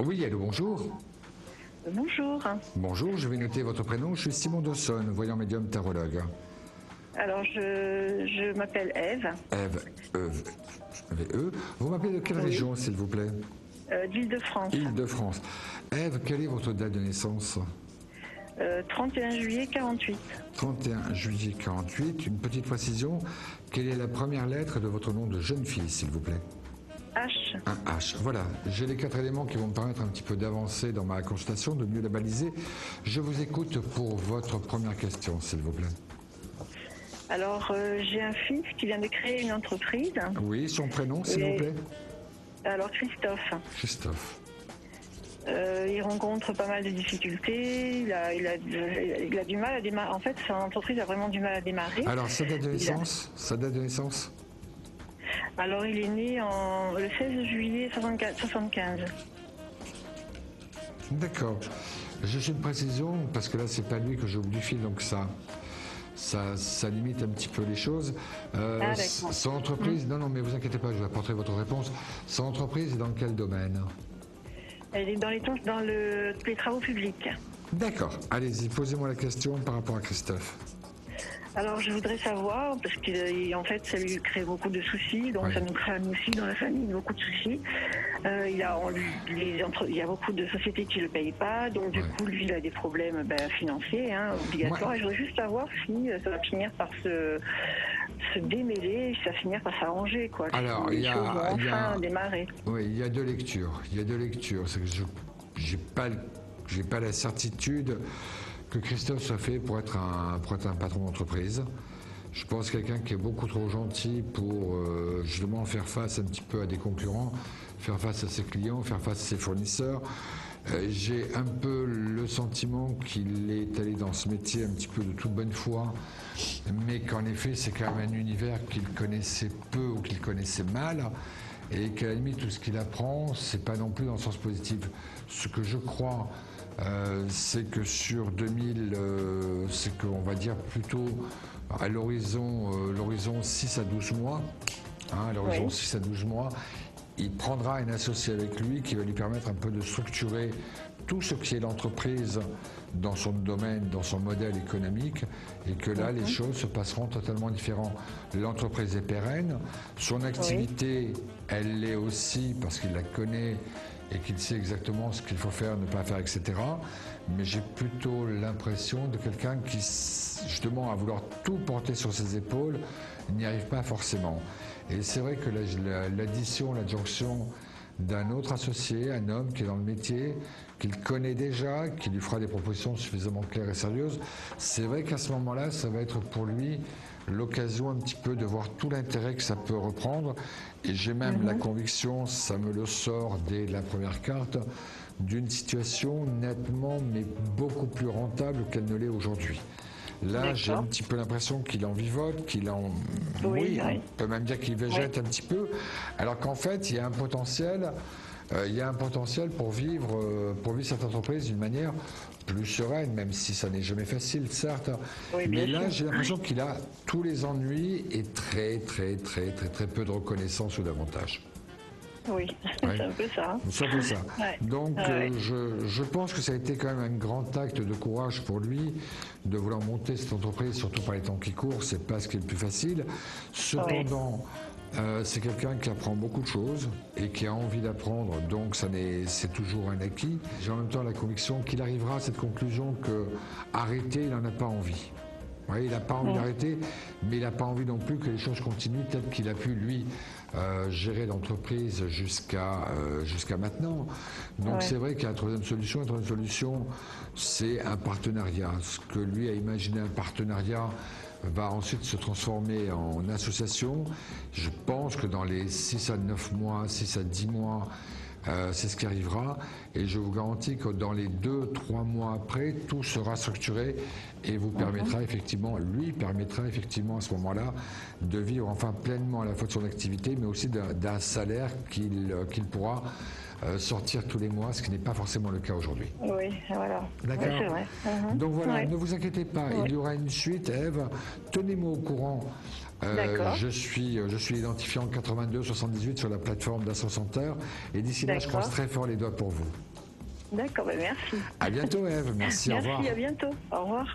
Oui, allô, bonjour. Bonjour. Bonjour, je vais noter votre prénom. Je suis Simon Dawson, voyant médium tarologue. Alors, je m'appelle Ève. Ève, Vous m'appelez de quelle Oui. région, s'il vous plaît? D'Île-de-France. Île-de-France. Ève, quelle est votre date de naissance? 31 juillet 48. 31 juillet 48. Une petite précision. Quelle est la première lettre de votre nom de jeune fille, s'il vous plaît? H. Un H. Voilà, j'ai les 4 éléments qui vont me permettre un petit peu d'avancer dans ma constatation, de mieux la baliser. Je vous écoute pour votre première question, s'il vous plaît. Alors, j'ai un fils qui vient de créer une entreprise. Oui, son prénom, s'il vous plaît? Alors, Christophe. Christophe. Il rencontre pas mal de difficultés. Il a du mal à démarrer. En fait, son entreprise a vraiment du mal à démarrer. Alors, sa date de naissance? Sa date de naissance? Alors, il est né le 16 juillet 75. D'accord. Juste une précision, parce que là, c'est pas lui que j'oublie du fil, donc ça limite un petit peu les choses. Son entreprise, non, mais vous inquiétez pas, je vais apporter votre réponse. Son entreprise est dans quel domaine? Elle est dans les travaux publics. D'accord. Allez-y, posez-moi la question par rapport à Christophe. Alors, je voudrais savoir, parce qu'en fait, ça lui crée beaucoup de soucis, donc ça nous crée aussi dans la famille beaucoup de soucis. Il y a beaucoup de sociétés qui ne le payent pas, donc du coup, lui, il a des problèmes financiers, obligatoires. Et je voudrais juste savoir si ça va finir par se démêler, si ça va finir par s'arranger, quoi. Alors, il y a enfin démarrer. Oui, il y a deux lectures. C'est que j'ai pas la certitude que Christophe soit fait pour être un patron d'entreprise. Je pense quelqu'un qui est beaucoup trop gentil pour justement faire face un petit peu à des concurrents, faire face à ses clients, faire face à ses fournisseurs. J'ai un peu le sentiment qu'il est allé dans ce métier un petit peu de toute bonne foi, mais qu'en effet c'est quand même un univers qu'il connaissait peu ou qu'il connaissait mal, et qu'à la limite tout ce qu'il apprend, c'est pas non plus dans le sens positif. Ce que je crois, c'est que sur 2000, c'est qu'on va dire plutôt à l'horizon 6 à 12 mois, à l'horizon 6 à 12 mois, il prendra un associé avec lui qui va lui permettre un peu de structurer tout ce qui est l'entreprise dans son domaine, dans son modèle économique, et que là, les choses se passeront totalement différemment. L'entreprise est pérenne, son activité, elle l'est aussi parce qu'il la connaît et qu'il sait exactement ce qu'il faut faire, ne pas faire, etc. Mais j'ai plutôt l'impression de quelqu'un qui, justement, à vouloir tout porter sur ses épaules, n'y arrive pas forcément. Et c'est vrai que l'adjonction d'un autre associé, un homme qui est dans le métier, qu'il connaît déjà, qui lui fera des propositions suffisamment claires et sérieuses, c'est vrai qu'à ce moment-là, ça va être pour lui l'occasion un petit peu de voir tout l'intérêt que ça peut reprendre. Et j'ai même la conviction, ça me le sort dès la première carte, d'une situation nettement mais beaucoup plus rentable qu'elle ne l'est aujourd'hui. Là, j'ai un petit peu l'impression qu'il en vivote, on peut même dire qu'il végète un petit peu, alors qu'en fait, il y a un potentiel. Pour vivre cette entreprise d'une manière plus sereine, même si ça n'est jamais facile, certes. Mais là, j'ai l'impression qu'il a tous les ennuis et très peu de reconnaissance ou d'avantage. Oui, c'est un peu ça. C'est un peu ça. Donc, je pense que ça a été quand même un grand acte de courage pour lui de vouloir monter cette entreprise, surtout par les temps qui courent, c'est pas ce qui est le plus facile. Cependant, c'est quelqu'un qui apprend beaucoup de choses et qui a envie d'apprendre, donc c'est toujours un acquis. J'ai en même temps la conviction qu'il arrivera à cette conclusion que arrêter, il n'en a pas envie. Il n'a pas envie d'arrêter, mais il n'a pas envie non plus que les choses continuent telles qu'il a pu, lui, gérer l'entreprise jusqu'à maintenant. Donc c'est vrai qu'il y a une troisième solution. La troisième solution, c'est un partenariat. Ce que lui a imaginé un partenariat va ensuite se transformer en association. Je pense que dans les 6 à 9 mois, 6 à 10 mois, c'est ce qui arrivera, et je vous garantis que dans les 2-3 mois après, tout sera structuré et lui permettra effectivement à ce moment-là de vivre enfin pleinement à la fois de son activité, mais aussi d'un salaire qu'il pourra sortir tous les mois, ce qui n'est pas forcément le cas aujourd'hui. Oui, voilà. D'accord. Oui, c'est vrai. Donc voilà, ne vous inquiétez pas, il y aura une suite. Ève, tenez-moi au courant. Je suis identifié en 82 78 sur la plateforme d'Ascent Center, et d'ici là, je croise très fort les doigts pour vous. D'accord, merci. À bientôt, Ève. Merci, au revoir. Merci, à bientôt. Au revoir.